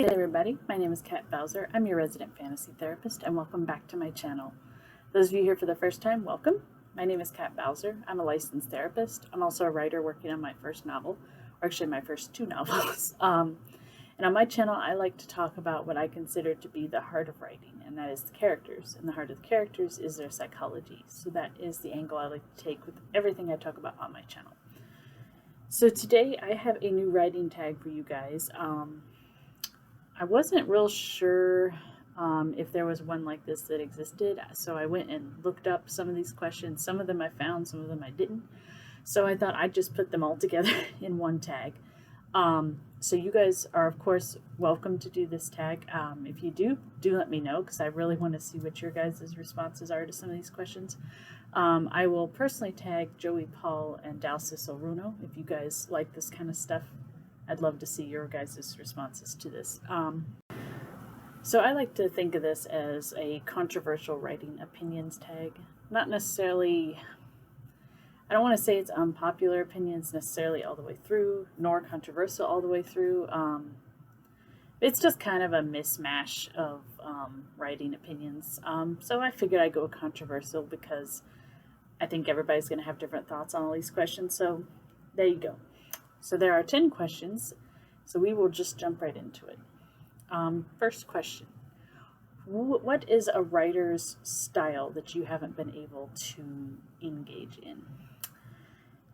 Hey everybody, my name is Kat Bowser. I'm your resident fantasy therapist and welcome back to my channel. Those of you here for the first time, welcome. My name is Kat Bowser. I'm a licensed therapist. I'm also a writer working on my first novel, or actually my first two novels. And on my channel, I like to talk about what I consider to be the heart of writing, and that is the characters. And the heart of the characters is their psychology. So that is the angle I like to take with everything I talk about on my channel. So today I have a new writing tag for you guys. I wasn't real sure if there was one like this that existed, so I went and looked up some of these questions. Some of them I found, some of them I didn't. So I thought I'd just put them all together in one tag. So you guys are, of course, welcome to do this tag. If you do let me know, because I really want to see what your guys' responses are to some of these questions. I will personally tag Joey Paul and Dalsis Oruno if you guys like this kind of stuff. I'd love to see your guys' responses to this. So I like to think of this as a controversial writing opinions tag. Not necessarily, I don't want to say it's unpopular opinions necessarily all the way through, nor controversial all the way through. It's just kind of a mishmash of writing opinions. So I figured I'd go controversial because I think everybody's going to have different thoughts on all these questions. So there you go. So there are 10 questions, so we will just jump right into it. First question, what is a writer's style that you haven't been able to engage in?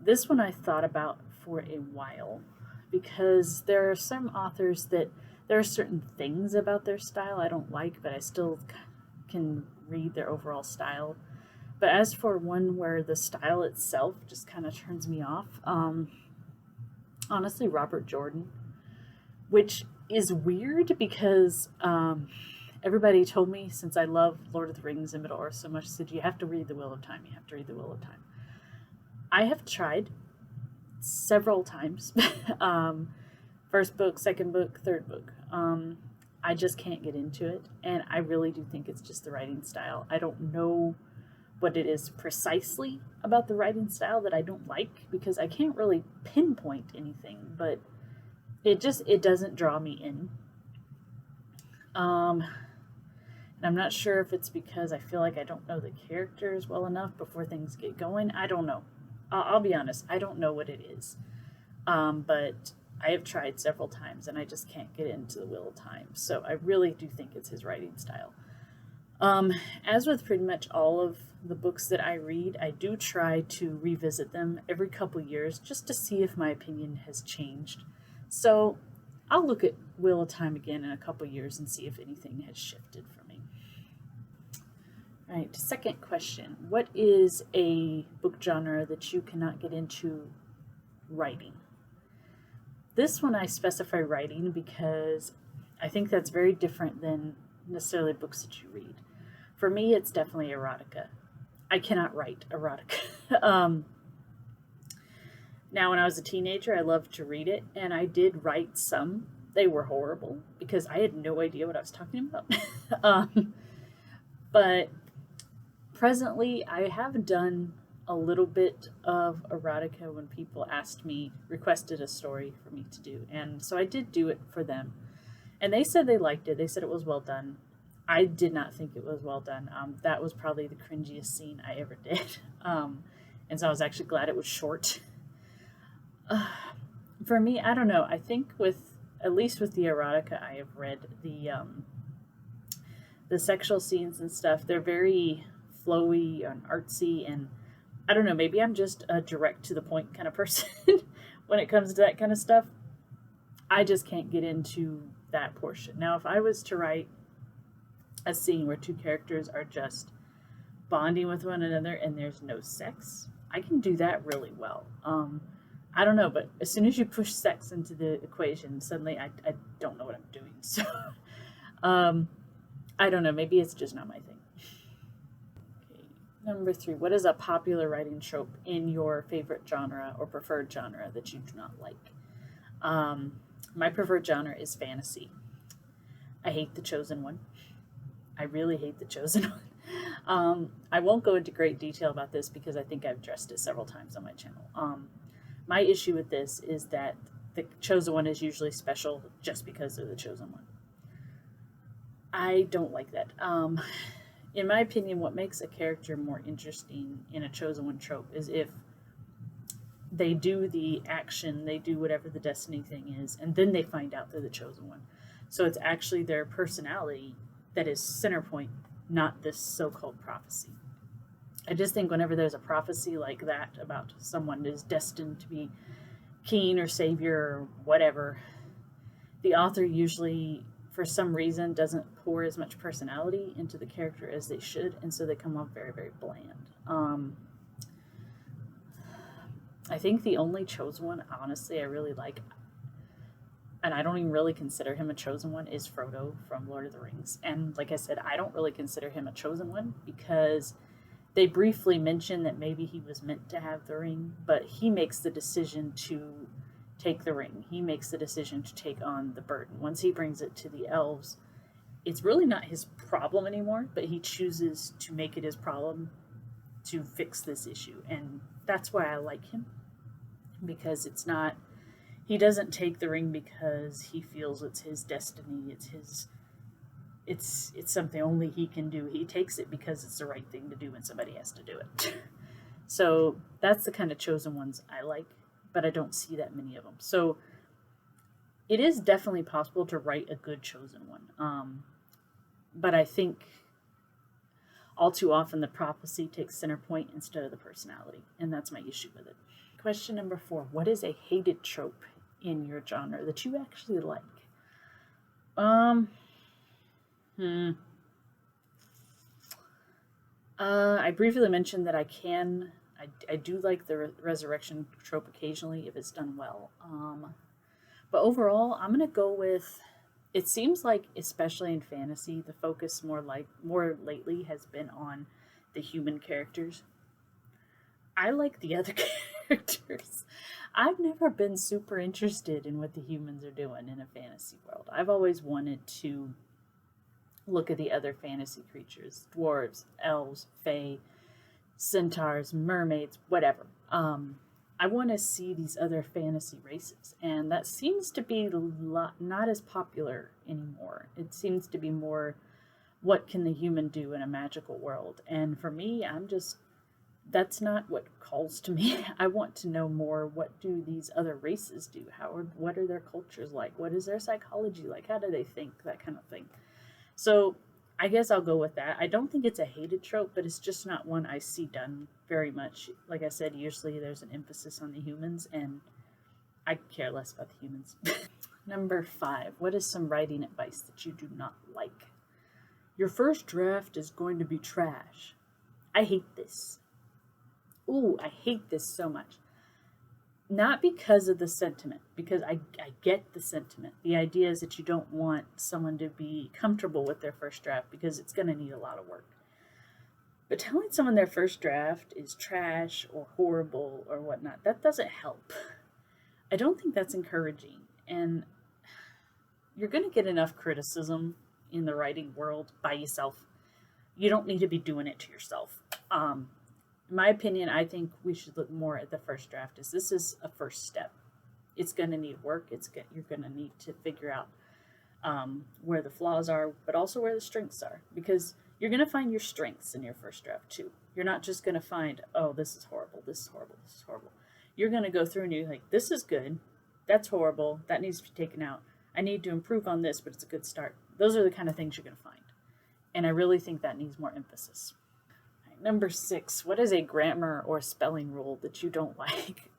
This one I thought about for a while because there are some authors that there are certain things about their style I don't like, but I still can read their overall style. But as for one where the style itself just kind of turns me off, honestly, Robert Jordan, which is weird because everybody told me, since I love Lord of the Rings and Middle-earth so much, said you have to read The Wheel of Time. You have to read The Wheel of Time. I have tried several times. First book, second book, third book. I just can't get into it, and I really do think it's just the writing style. I don't know what it is precisely about the writing style that I don't like, because I can't really pinpoint anything, but it doesn't draw me in. And I'm not sure if it's because I feel like I don't know the characters well enough before things get going. I don't know. I'll be honest, I don't know what it is. But I have tried several times and I just can't get into The Wheel of Time. So I really do think it's his writing style. As with pretty much all of the books that I read, I do try to revisit them every couple years just to see if my opinion has changed. So I'll look at Wheel of Time again in a couple years and see if anything has shifted for me. All right, second question. What is a book genre that you cannot get into writing? This one I specify writing because I think that's very different than necessarily books that you read. For me, it's definitely erotica. I cannot write erotica. Now, when I was a teenager, I loved to read it, and I did write some. They were horrible because I had no idea what I was talking about. But presently, I have done a little bit of erotica when people requested a story for me to do. And so I did do it for them. And they said they liked it. They said it was well done. I did not think it was well done. That was probably the cringiest scene I ever did. And so I was actually glad it was short. For me, I don't know. I think at least with the erotica I have read, the sexual scenes and stuff, they're very flowy and artsy, and I don't know, maybe I'm just a direct to the point kind of person when it comes to that kind of stuff. I just can't get into that portion. Now, if I was to write a scene where two characters are just bonding with one another and there's no sex, I can do that really well. I don't know, but as soon as you push sex into the equation, suddenly I don't know what I'm doing. So I don't know, maybe it's just not my thing. Okay. Number 3, what is a popular writing trope in your favorite genre or preferred genre that you do not like? My preferred genre is fantasy. I hate The Chosen One. I really hate The Chosen One. I won't go into great detail about this because I think I've addressed it several times on my channel. My issue with this is that the Chosen One is usually special just because they're the Chosen One. I don't like that. In my opinion, what makes a character more interesting in a chosen one trope is if they do the action, they do whatever the destiny thing is, and then they find out they're the chosen one. So it's actually their personality that is center point, not this so-called prophecy. I just think whenever there's a prophecy like that about someone is destined to be king or savior or whatever, the author usually, for some reason, doesn't pour as much personality into the character as they should, and so they come off very, very bland. I think the only chosen one, honestly, I really like, and I don't even really consider him a chosen one, is Frodo from Lord of the Rings. And like I said, I don't really consider him a chosen one because they briefly mention that maybe he was meant to have the ring, but he makes the decision to take the ring. He makes the decision to take on the burden. Once he brings it to the elves, it's really not his problem anymore, but he chooses to make it his problem to fix this issue. And that's why I like him, because it's not, he doesn't take the ring because he feels it's his destiny, it's something only he can do. He takes it because it's the right thing to do when somebody has to do it. So that's the kind of chosen ones I like, but I don't see that many of them. So it is definitely possible to write a good chosen one. But I think all too often the prophecy takes center point instead of the personality, and that's my issue with it. Question number 4. What is a hated trope in your genre that you actually like? I briefly mentioned that I do like the resurrection trope occasionally if it's done well. But overall, I'm gonna go with. It seems like, especially in fantasy, the focus more lately has been on the human characters. I like the other characters. I've never been super interested in what the humans are doing in a fantasy world. I've always wanted to look at the other fantasy creatures: dwarves, elves, fae, centaurs, mermaids, whatever. I want to see these other fantasy races, and that seems to be not as popular anymore. It seems to be more, what can the human do in a magical world? And for me, that's not what calls to me. I want to know more. What do these other races do? What are their cultures like? What is their psychology like? How do they think? That kind of thing. So I guess I'll go with that. I don't think it's a hated trope, but it's just not one I see done very much. Like I said, usually there's an emphasis on the humans, and I care less about the humans. Number 5. What is some writing advice that you do not like? Your first draft is going to be trash. I hate this. Ooh, I hate this so much. Not because of the sentiment, because I get the sentiment. The idea is that you don't want someone to be comfortable with their first draft because it's going to need a lot of work. But telling someone their first draft is trash or horrible or whatnot, that doesn't help. I don't think that's encouraging. And you're going to get enough criticism in the writing world by yourself. You don't need to be doing it to yourself. In my opinion, I think we should look more at the first draft as this is a first step. It's going to need work. You're going to need to figure out where the flaws are, but also where the strengths are, because you're going to find your strengths in your first draft too. You're not just going to find, oh, this is horrible, this is horrible, this is horrible. You're going to go through and you're like, this is good, that's horrible, that needs to be taken out. I need to improve on this, but it's a good start. Those are the kind of things you're going to find. And I really think that needs more emphasis. Number 6, what is a grammar or spelling rule that you don't like?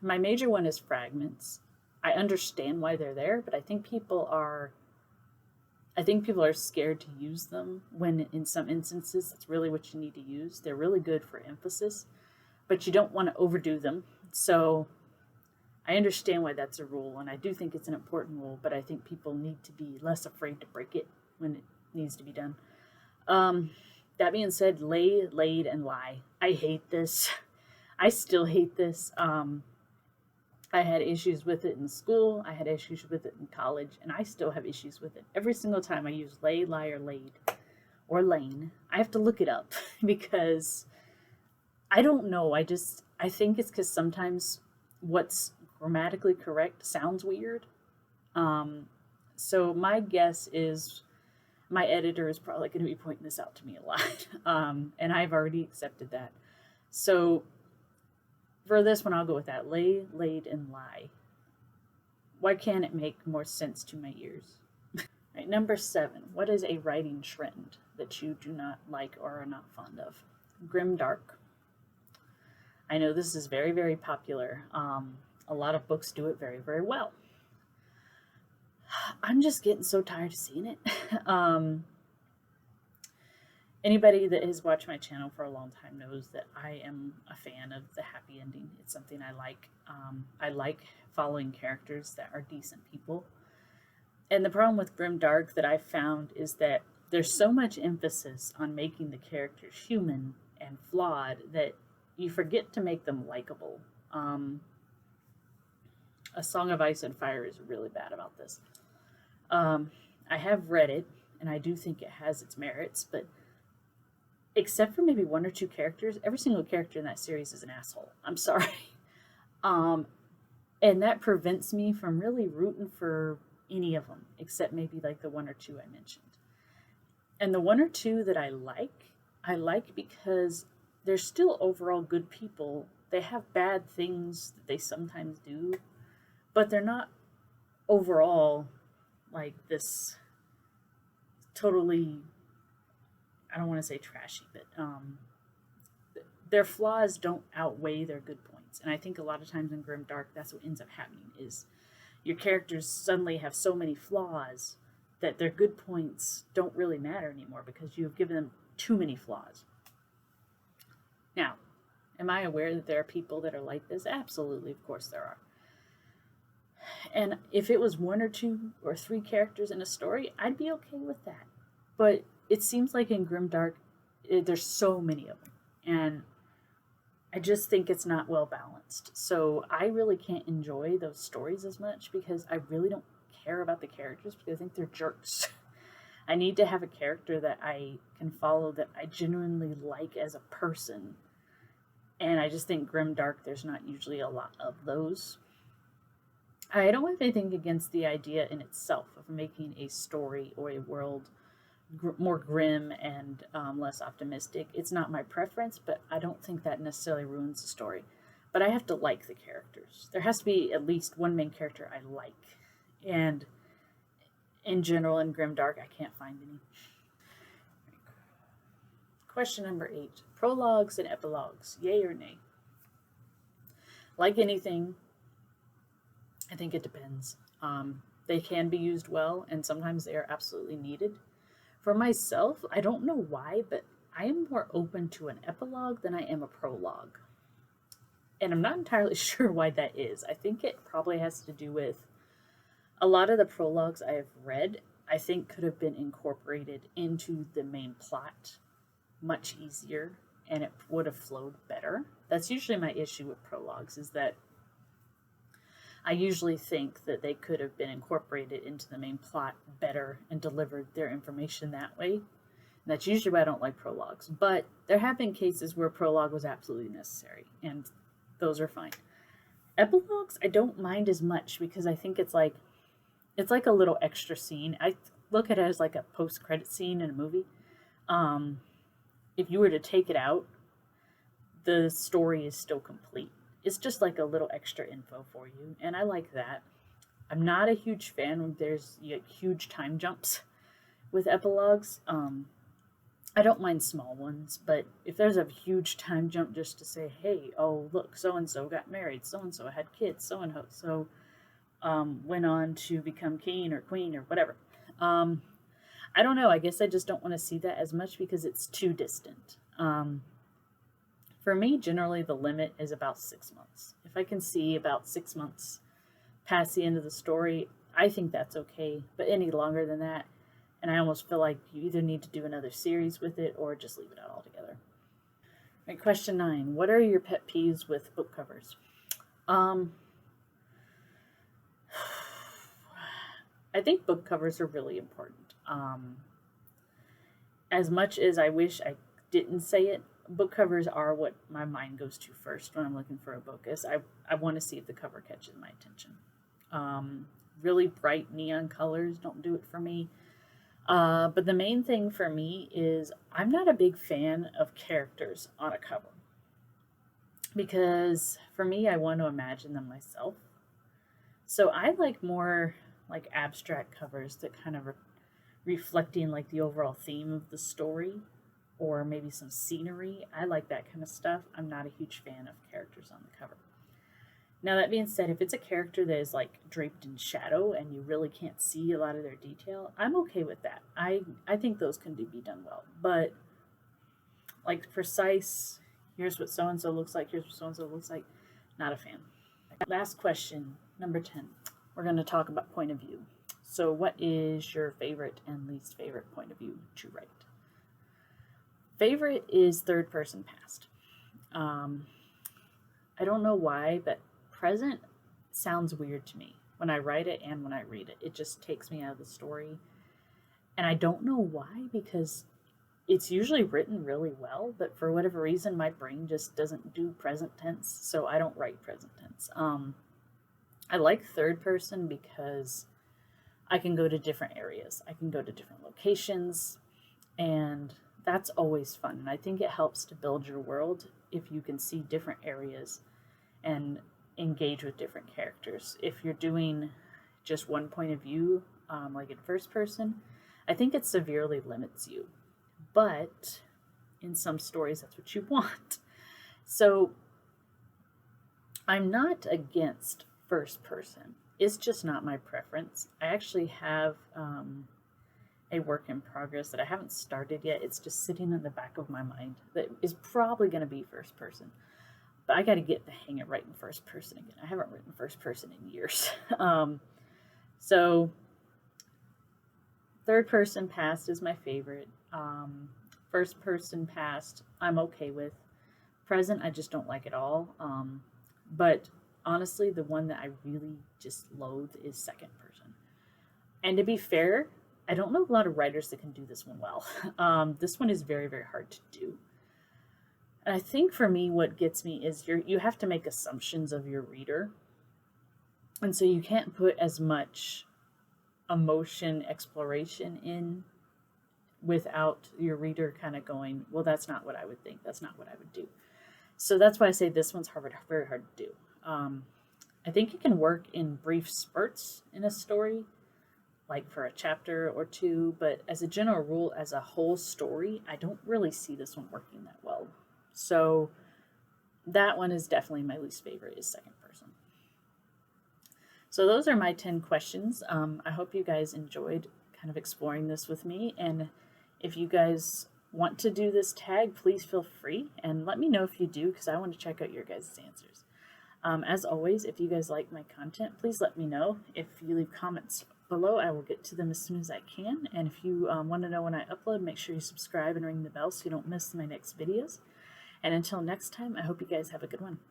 My major one is fragments. I understand why they're there, but I think people are scared to use them when in some instances that's really what you need to use. They're really good for emphasis, but you don't want to overdo them. So I understand why that's a rule, and I do think it's an important rule, but I think people need to be less afraid to break it when it needs to be done. That being said, lay, laid, and lie. I hate this. I still hate this. I had issues with it in school. I had issues with it in college, and I still have issues with it. Every single time I use lay, lie, or laid, or lane, I have to look it up because I don't know. I think it's because sometimes what's grammatically correct sounds weird. So my guess is my editor is probably going to be pointing this out to me a lot, and I've already accepted that. So for this one, I'll go with that: lay, laid, and lie. Why can't it make more sense to my ears? Right, number 7. What is a writing trend that you do not like or are not fond of? Grim dark. I know this is very, very popular. A lot of books do it very, very well. I'm just getting so tired of seeing it. Anybody that has watched my channel for a long time knows that I am a fan of the happy ending. It's something I like. I like following characters that are decent people. And the problem with Grimdark that I found is that there's so much emphasis on making the characters human and flawed that you forget to make them likable. A Song of Ice and Fire is really bad about this. I have read it, and I do think it has its merits, but except for maybe one or two characters, every single character in that series is an asshole. I'm sorry. And that prevents me from really rooting for any of them, except maybe like the one or two I mentioned. And the one or two that I like because they're still overall good people. They have bad things that they sometimes do, but they're not overall like this totally, I don't want to say trashy, but their flaws don't outweigh their good points. And I think a lot of times in Grimdark, that's what ends up happening is your characters suddenly have so many flaws that their good points don't really matter anymore because you've given them too many flaws. Now, am I aware that there are people that are like this? Absolutely, of course there are. And if it was one or two or three characters in a story, I'd be okay with that. But it seems like in Grimdark, there's so many of them. And I just think it's not well balanced. So I really can't enjoy those stories as much because I really don't care about the characters because I think they're jerks. I need to have a character that I can follow that I genuinely like as a person. And I just think Grimdark, there's not usually a lot of those. I don't have anything against the idea in itself of making a story or a world more grim and less optimistic. It's not my preference, but I don't think that necessarily ruins the story. But I have to like the characters. There has to be at least one main character I like. And in general, in Grimdark, I can't find any. Question number 8. Prologues and epilogues, yay or nay? Like anything, I think it depends. They can be used well, and sometimes they are absolutely needed. For myself, I don't know why, but I am more open to an epilogue than I am a prologue. And I'm not entirely sure why that is. I think it probably has to do with a lot of the prologues I have read, I think could have been incorporated into the main plot much easier, and it would have flowed better. That's usually my issue with prologues, is that I usually think that they could have been incorporated into the main plot better and delivered their information that way. And that's usually why I don't like prologues. But there have been cases where prologue was absolutely necessary, and those are fine. Epilogues, I don't mind as much because I think it's like a little extra scene. I look at it as like a post-credit scene in a movie. If you were to take it out, the story is still complete. It's just like a little extra info for you, and I like that. I'm not a huge fan when there's huge time jumps with epilogues. I don't mind small ones, but if there's a huge time jump just to say, hey, oh, look, so-and-so got married, so-and-so had kids, so-and-so went on to become king or queen or whatever. I don't know. I guess I just don't want to see that as much because it's too distant. For me, generally, the limit is about 6 months. If I can see about 6 months past the end of the story, I think that's okay. But any longer than that, and I almost feel like you either need to do another series with it or just leave it out altogether. Right, question 9. What are your pet peeves with book covers? I think book covers are really important. As much as I wish I didn't say it, book covers are what my mind goes to first when I'm looking for a book. I want to see if the cover catches my attention. really bright neon colors don't do it for me. But the main thing for me is I'm not a big fan of characters on a cover because for me, I want to imagine them myself. So I like more like abstract covers that kind of reflecting like the overall theme of the story or maybe some scenery. I like that kind of stuff. I'm not a huge fan of characters on the cover. Now, that being said, if it's a character that is like draped in shadow and you really can't see a lot of their detail, I'm okay with that. I think those can be done well. But like precise, here's what so and so looks like, here's what so and so looks like, not a fan. Last question, number 10. We're going to talk about point of view. So, what is your favorite and least favorite point of view to write? Favorite is third person past. I don't know why, but present sounds weird to me when I write it and when I read it. It just takes me out of the story. And I don't know why, because it's usually written really well, but for whatever reason, my brain just doesn't do present tense, so I don't write present tense. I like third person because I can go to different areas. I can go to different locations, and that's always fun. And I think it helps to build your world if you can see different areas and engage with different characters. If you're doing just one point of view, like in first person, I think it severely limits you. But in some stories, that's what you want. So I'm not against first person. It's just not my preference. I actually have a work in progress that I haven't started yet. It's just sitting in the back of my mind that is probably going to be first person. But I got to get the hang of writing first person again. I haven't written first person in years. So third person past is my favorite. First person past, I'm okay with. Present, I just don't like at all. But honestly, the one that I really just loathe is second person. And to be fair, I don't know a lot of writers that can do this one well. This one is very, very hard to do. And I think for me, what gets me is you have to make assumptions of your reader. And so you can't put as much emotion exploration in without your reader kind of going, well, that's not what I would think. That's not what I would do. So that's why I say this one's very hard to do. I think it can work in brief spurts in a story, like for a chapter or two, but as a general rule, as a whole story, I don't really see this one working that well. So that one is definitely my least favorite, is second person. So those are my 10 questions. I hope you guys enjoyed kind of exploring this with me. And if you guys want to do this tag, please feel free and let me know if you do, because I want to check out your guys' answers. As always, if you guys like my content, please let me know. If you leave comments below, I will get to them as soon as I can. And if you want to know when I upload, make sure you subscribe and ring the bell so you don't miss my next videos. And until next time, I hope you guys have a good one.